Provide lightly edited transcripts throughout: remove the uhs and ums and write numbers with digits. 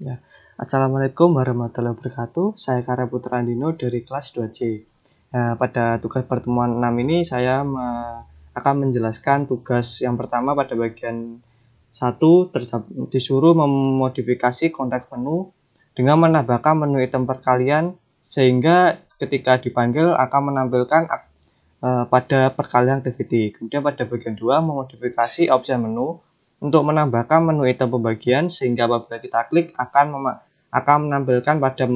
Ya. Assalamualaikum warahmatullahi wabarakatuh. Saya Karya Putra Andino dari kelas 2C. Pada tugas pertemuan 6 ini saya akan menjelaskan tugas yang pertama pada bagian 1 disuruh memodifikasi konteks menu dengan menambahkan menu item perkalian sehingga ketika dipanggil akan menampilkan pada perkalian activity. Kemudian pada bagian 2 memodifikasi opsi menu untuk menambahkan menu item pembagian sehingga apabila kita klik akan menampilkan pada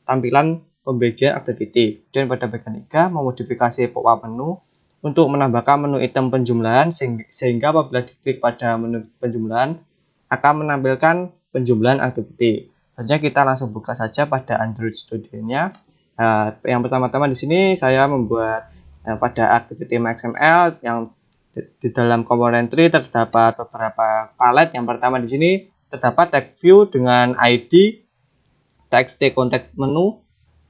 tampilan pembagian activity. Dan pada bagian 3 memodifikasi pop-up menu untuk menambahkan menu item penjumlahan sehingga apabila diklik pada menu penjumlahan akan menampilkan penjumlahan activity. Selanjutnya kita langsung buka saja pada Android Studio-nya. Yang pertama-tama di sini saya membuat pada activity XML yang di dalam komponen tree terdapat beberapa palet. Yang pertama di sini terdapat text view dengan ID text context menu,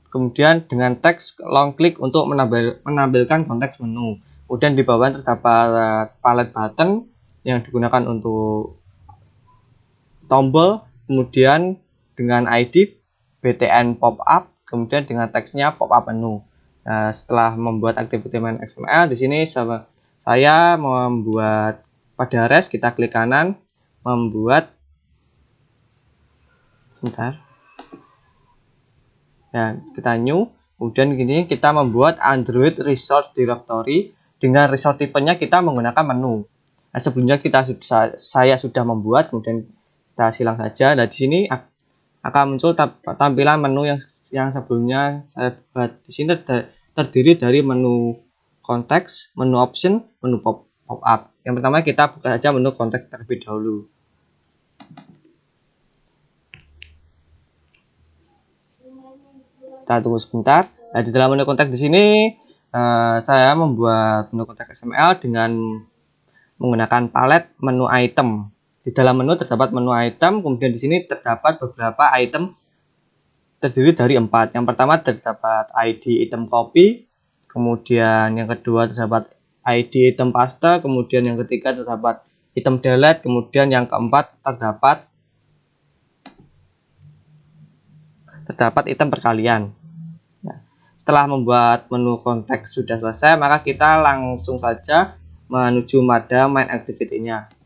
kemudian dengan teks long click untuk menampilkan konteks menu. Kemudian di bawah terdapat palet button yang digunakan untuk tombol, kemudian dengan ID btn pop up, kemudian dengan teksnya pop up menu. Nah, setelah membuat activity main XML di sini saya membuat pada res, kita klik kanan membuat sebentar. Ya, kita new, kemudian gini kita membuat Android Resource Directory dengan resource tipenya kita menggunakan menu. Nah, sebelumnya saya sudah membuat, kemudian kita silang saja. Nah, di sini akan muncul tampilan menu yang sebelumnya saya buat. Di sini terdiri dari menu konteks, menu option, menu pop up. Yang pertama kita buka saja menu konteks terlebih dahulu. Kita tunggu sebentar. Nah, di dalam menu konteks di sini saya membuat menu konteks XML dengan menggunakan palet menu item. Di dalam menu terdapat menu item, kemudian di sini terdapat beberapa item terdiri dari 4. Yang pertama terdapat ID item copy, kemudian yang kedua terdapat ID item paste, kemudian yang ketiga terdapat item delete, kemudian yang keempat terdapat item perkalian. Nah, setelah membuat menu konteks sudah selesai, maka kita langsung saja menuju pada main activity-nya.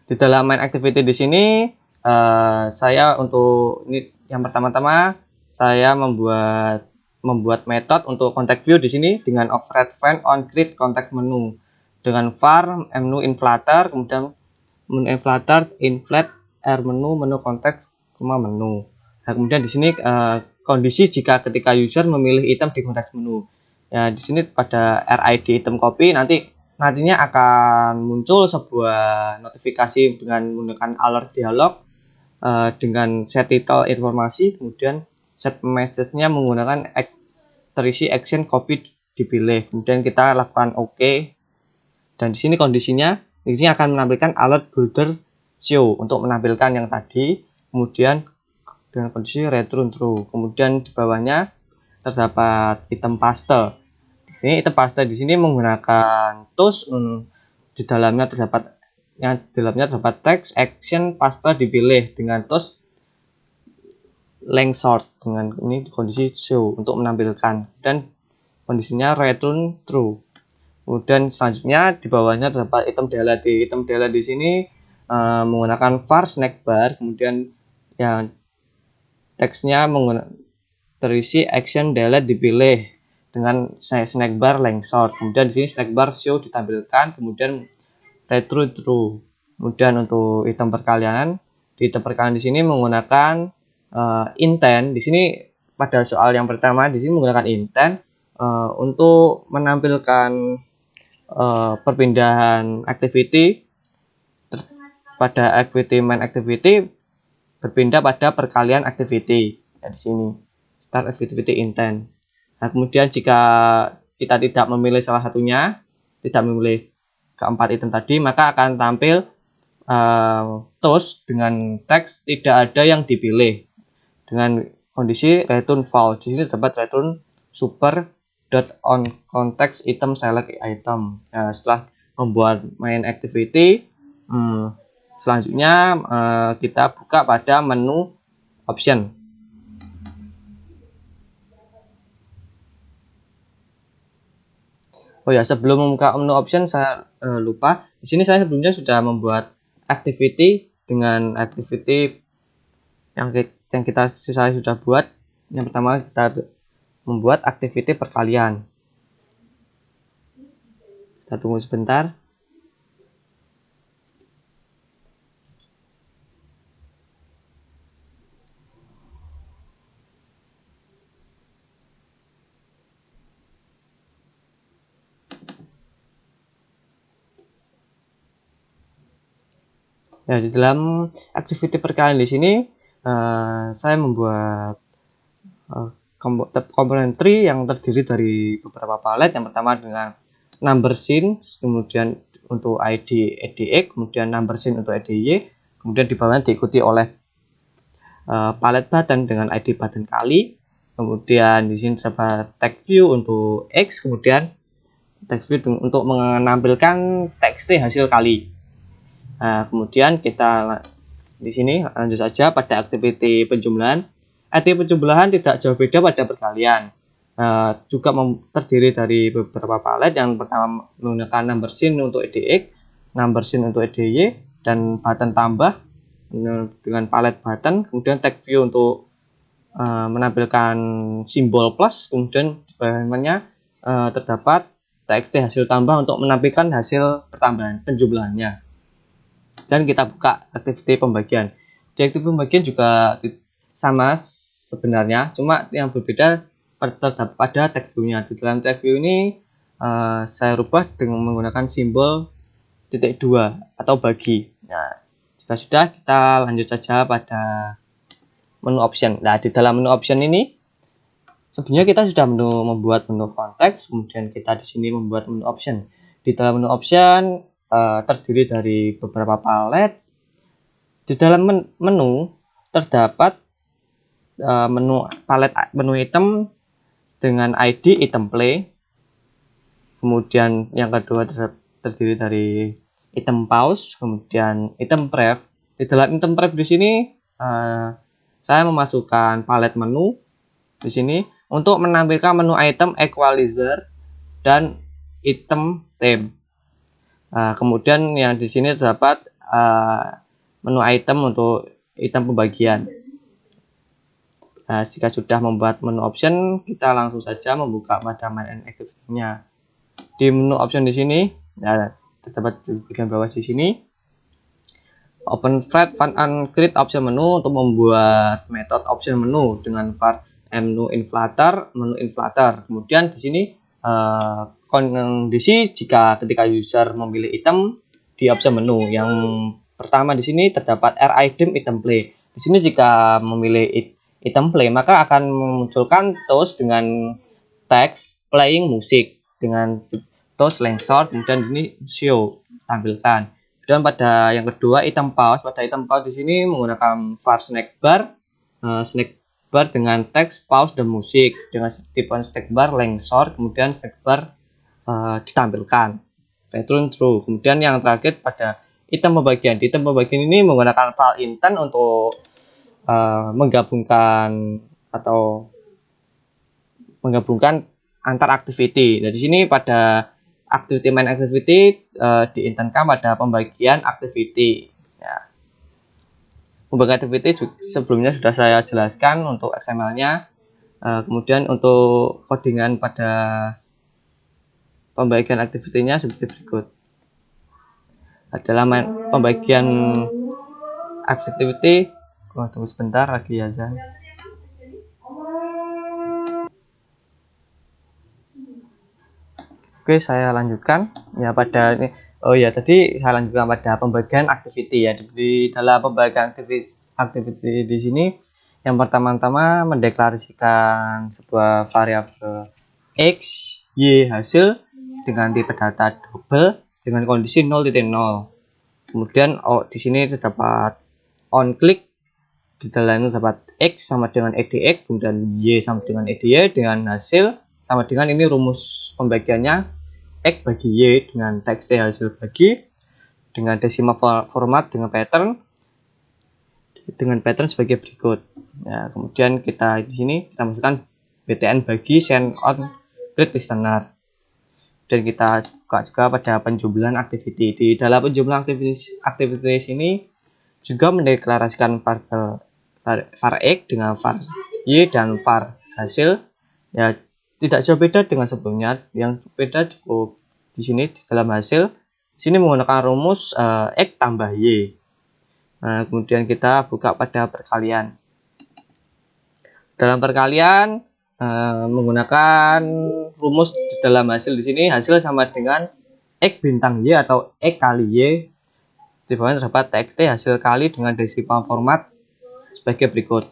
Di dalam main activity di sini saya untuk ini yang pertama-tama saya membuat metode untuk context view di sini dengan override find on create context menu dengan var menu inflator, kemudian menu inflator inflate r menu konteks menu. Nah, kemudian di sini kondisi jika ketika user memilih item di konteks menu. Ya, di sini pada RID item copy nantinya akan muncul sebuah notifikasi dengan menggunakan alert dialog dengan set title informasi, kemudian set message-nya menggunakan terisi action copy dipilih, kemudian kita lakukan OK. Dan di sini kondisinya ini akan menampilkan alert builder show untuk menampilkan yang tadi, kemudian dengan kondisi return true. Kemudian di bawahnya terdapat item paste. Ini item paste di sini menggunakan tools, di dalamnya terdapat teks action paste dipilih dengan tools length sort dengan ini kondisi show untuk menampilkan dan kondisinya return true. Kemudian selanjutnya di bawahnya terdapat item delete. Item delete di sini menggunakan var snack bar, kemudian yang teksnya terisi action delete dipilih dengan snack bar length sort. Kemudian di sini snack bar show ditampilkan, kemudian return true. Kemudian untuk item perkalian, di sini menggunakan intent. Di sini pada soal yang pertama di sini menggunakan intent untuk menampilkan perpindahan activity pada activity main activity berpindah pada perkalian activity. Ya, di sini start activity intent. Nah, kemudian jika kita tidak memilih salah satunya, tidak memilih keempat item tadi, maka akan tampil toast dengan teks tidak ada yang dipilih dengan kondisi return false. Di sini dapat return super dot on context item select item. Nah, setelah membuat main activity, Selanjutnya kita buka pada menu option. Oh ya, sebelum membuka menu option saya lupa. Di sini saya sebelumnya sudah membuat activity dengan activity yang saya sudah buat. Yang pertama kita membuat activity perkalian. Kita tunggu sebentar. Ya, di dalam activity perkalian di sini saya membuat komponen tree yang terdiri dari beberapa palet. Yang pertama dengan number scene, kemudian untuk ID EDX, kemudian number scene untuk EDY, kemudian di bawahnya diikuti oleh palet button dengan ID button kali. Kemudian di sini terdapat text view untuk X, kemudian text view untuk menampilkan txt hasil kali. Nah, kemudian kita di sini lanjut saja pada activity penjumlahan. Activity penjumlahan tidak jauh beda pada perkalian. Juga terdiri dari beberapa palet. Yang pertama menggunakan number scene untuk EDX, number scene untuk EDY, dan button tambah dengan palet button. Kemudian text view untuk menampilkan simbol plus. Kemudian di bawahnya terdapat txt hasil tambah untuk menampilkan hasil pertambahan penjumlahannya. Dan kita buka activity pembagian. Di activity pembagian juga sama sebenarnya, cuma yang berbeda terdapat pada text view-nya. Di dalam text view ini saya rubah dengan menggunakan simbol titik 2 atau bagi. Nah, jika sudah, kita lanjut saja pada menu option. Nah, di dalam menu option ini sebenarnya kita sudah membuat menu konteks, kemudian kita di sini membuat menu option. Di dalam menu option terdiri dari beberapa palet. Di dalam menu terdapat menu item dengan ID item play. Kemudian yang kedua terdiri dari item pause, kemudian item pref. Di dalam item pref di sini saya memasukkan palet menu di sini untuk menampilkan menu item equalizer dan item theme. Kemudian yang di sini terdapat menu item untuk item pembagian. Jika sudah membuat menu option, kita langsung saja membuka pada main activity-nya. Di menu option di sini, terdapat di bagian bawah di sini, open thread fun and create option menu untuk membuat metode option menu dengan var menu inflator, menu inflator. Kemudian di sini kondisi jika ketika user memilih item di option menu. Yang pertama di sini terdapat ridim item play. Di sini jika memilih item play maka akan memunculkan toast dengan teks playing musik dengan toast lengthshort, kemudian ini show tampilkan. Dan pada yang kedua item pause. Pada item pause di sini menggunakan var snack bar dengan teks pause dan musik dengan tipe snack bar lengthshort, kemudian snack bar ditampilkan return true. Kemudian yang terakhir pada item pembagian. Di item pembagian ini menggunakan file intent untuk menggabungkan antar activity. Nah, di sini pada activity main activity diintentkan pada pembagian activity. Ya. Pembagian activity sebelumnya sudah saya jelaskan untuk XML-nya. Kemudian untuk codingan pada pembagian activity-nya seperti berikut. Adalah pembagian activity. Tunggu sebentar lagi ya. Oke, saya lanjutkan ya pada ini. Oh ya, tadi saya lanjutkan pada pembagian activity ya. Di dalam pembagian activity di sini yang pertama-tama mendeklarasikan sebuah variabel x, y hasil dengan tipe data double dengan kondisi 0.0. Kemudian di sini terdapat on click, di dalamnya terdapat x sama dengan edx, kemudian y sama dengan edy dengan hasil sama dengan ini rumus pembagiannya x bagi y dengan teks hasil bagi dengan decimal format dengan pattern sebagai berikut. Ya, kemudian kita di sini kita masukkan btn bagi send on create listener. Dan kita buka juga pada penjumlahan activity. Di dalam penjumlahan activity ini juga mendeklarasikan variabel var x dengan var y dan var hasil. Ya, tidak jauh beda dengan sebelumnya. Yang beda cukup di sini di dalam hasil. Di sini menggunakan rumus x tambah y. Nah, kemudian kita buka pada perkalian. Dalam perkalian menggunakan rumus di dalam hasil di sini, hasil sama dengan x bintang y atau x kali y. Di bawahnya terdapat txt hasil kali dengan decimal format sebagai berikut.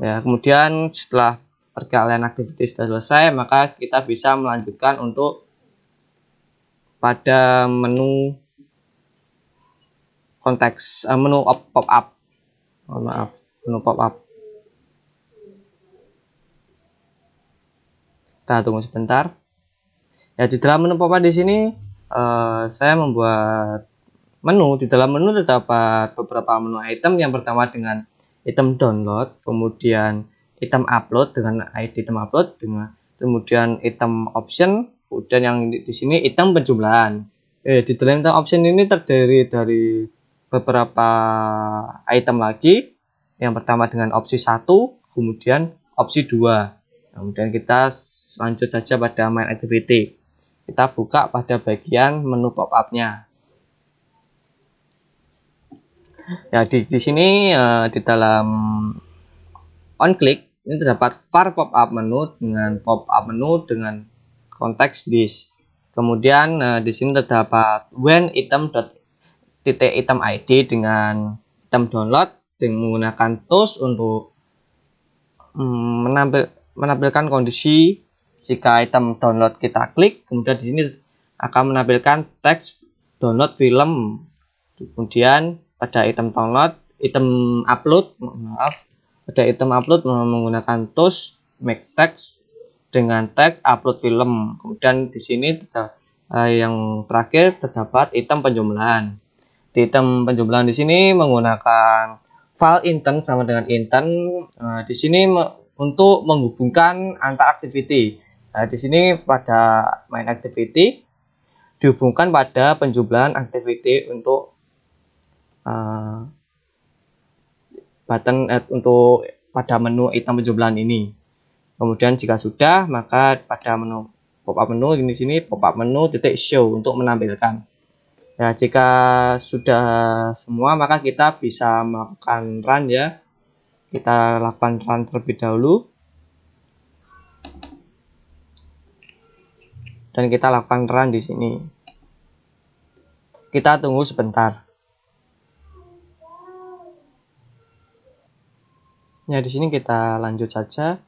Ya, kemudian setelah perkalian aktivitas sudah selesai, maka kita bisa melanjutkan untuk pada menu konteks menu pop up. Menu pop up. Kita tunggu sebentar. Ya, di dalam menu pop up di sini saya membuat menu. Di dalam menu terdapat beberapa menu item. Yang pertama dengan item download, kemudian item upload dengan ID item upload, kemudian item option, kemudian yang di sini item penjumlahan. Di dalam item option ini terdiri dari beberapa item lagi. Yang pertama dengan opsi 1, kemudian opsi 2. Kemudian kita lanjut saja pada main activity. Kita buka pada bagian menu pop-up-nya. Ya, di sini di dalam on click ini terdapat var pop-up menu dengan konteks this. Kemudian di sini terdapat when item item id dengan item download dengan menggunakan tools untuk menampilkan kondisi jika item download kita klik, kemudian di sini akan menampilkan teks download film. Kemudian pada item download, pada item upload menggunakan tools make text dengan teks upload film. Kemudian di sini yang terakhir terdapat item penjumlahan. Di item penjumlahan di sini menggunakan file intent sama dengan intent. Di sini untuk menghubungkan antar activity. Di sini pada main activity dihubungkan pada penjumlahan activity untuk button untuk pada menu item penjumlahan ini. Kemudian jika sudah, maka pada menu pop-up menu di sini pop-up menu titik show untuk menampilkan. Ya, jika sudah semua, maka kita bisa melakukan run ya. Kita lakukan run terlebih dahulu. Dan kita lakukan run di sini. Kita tunggu sebentar. Ya, di sini kita lanjut saja.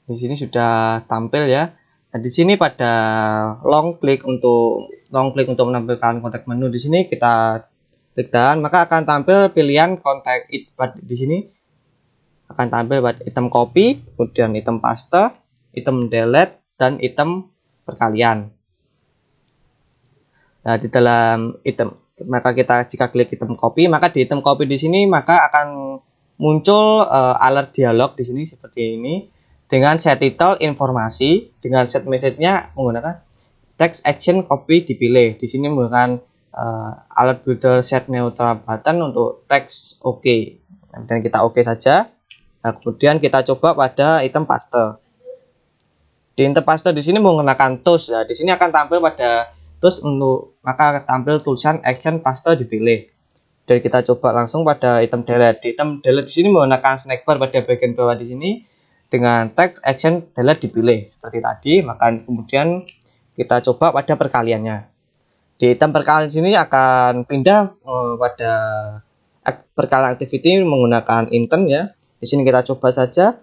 Di sini sudah tampil ya. Nah, di sini pada long klik untuk menampilkan konteks menu di sini kita klik dan maka akan tampil pilihan konteks di sini akan tampil pada item copy, kemudian item paste, item delete dan item perkalian. Nah, di dalam item maka kita jika klik item copy, maka di item copy di sini maka akan muncul alert dialog di sini seperti ini dengan set title informasi, dengan set message-nya menggunakan text action copy dipilih. Di sini menggunakan alert builder set neutral button untuk teks OK. Dan kita OK saja. Nah, kemudian kita coba pada item paste. Di item paste di sini menggunakan tools. Nah, di sini akan tampil pada tools maka akan tampil tulisan action paste dipilih. Dan kita coba langsung pada item delete. Di item delete di sini menggunakan snack bar pada bagian bawah di sini dengan text action delete dipilih seperti tadi. Maka kemudian kita coba pada perkaliannya. Di item perkalian sini akan pindah pada perkalian activity menggunakan intent ya. Di sini kita coba saja.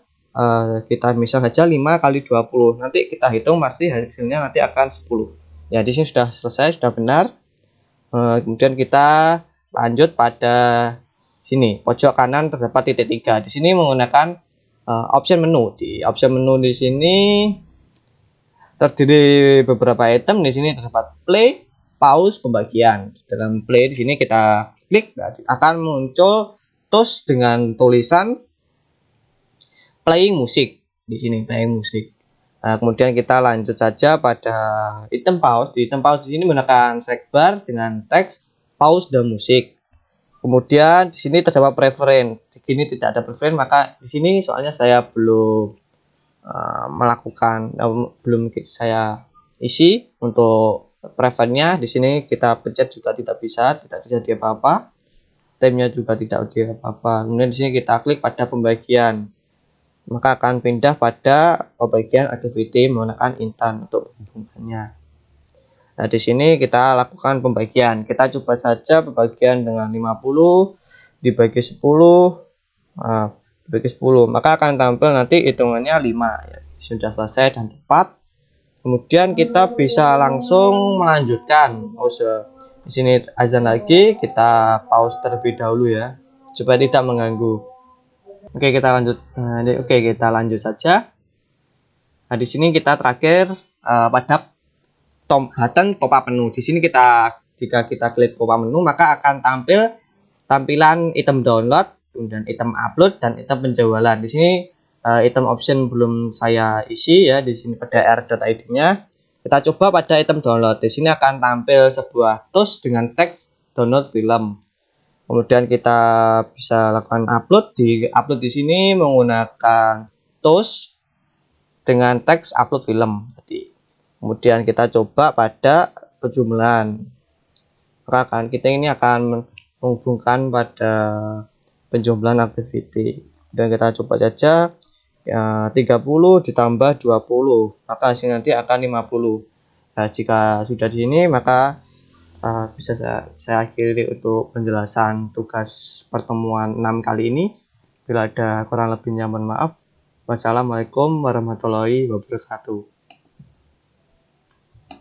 Kita misal saja 5 kali 20. Nanti kita hitung pasti hasilnya nanti akan 10. Ya, di sini sudah selesai, sudah benar. Kemudian kita lanjut pada sini pojok kanan terdapat titik 3. Di sini menggunakan option menu. Di option menu di sini terdiri beberapa item. Di sini terdapat play, pause pembagian. Dalam play di sini kita klik, akan muncul tools dengan tulisan playing musik. Di sini playing musik. Nah, kemudian kita lanjut saja pada item pause. Di item pause di sini menggunakan select bar dengan teks pause dan musik. Kemudian di sini terdapat preferen. Di sini tidak ada preferen, maka di sini soalnya saya belum belum saya isi untuk preferennya. Di sini kita pencet juga tidak bisa, tidak terjadi apa-apa. Timenya juga tidak ada apa-apa. Kemudian di sini kita klik pada pembagian, maka akan pindah pada pembagian activity menggunakan intan untuk menghubungkannya. Nah, di sini kita lakukan pembagian. Kita coba saja pembagian dengan 50 dibagi 10. Nah, dibagi 10, maka akan tampil nanti hitungannya 5 ya. Sudah selesai dan tepat. Kemudian kita bisa langsung melanjutkan. Di sini azan lagi, kita pause terlebih dahulu ya, supaya tidak mengganggu. Oke, kita lanjut. Kita lanjut saja. Nah, di sini kita terakhir pada button pop-up menu. Di sini jika kita klik pop-up menu, maka akan tampil tampilan item download, kemudian item upload dan item penjualan. Di sini item option belum saya isi ya. Di sini pada r.id-nya. Kita coba pada item download. Di sini akan tampil sebuah tools dengan teks download film. Kemudian kita bisa lakukan upload. Di sini menggunakan tools dengan teks upload film. Kemudian kita coba pada penjumlahan. Maka kita ini akan menghubungkan pada penjumlahan activity. Dan kita coba saja ya, 30 ditambah 20, maka hasil nanti akan 50. Nah, jika sudah di sini, maka bisa saya akhiri untuk penjelasan tugas pertemuan 6 kali ini. Bila ada kurang lebihnya mohon maaf. Wassalamualaikum warahmatullahi wabarakatuh.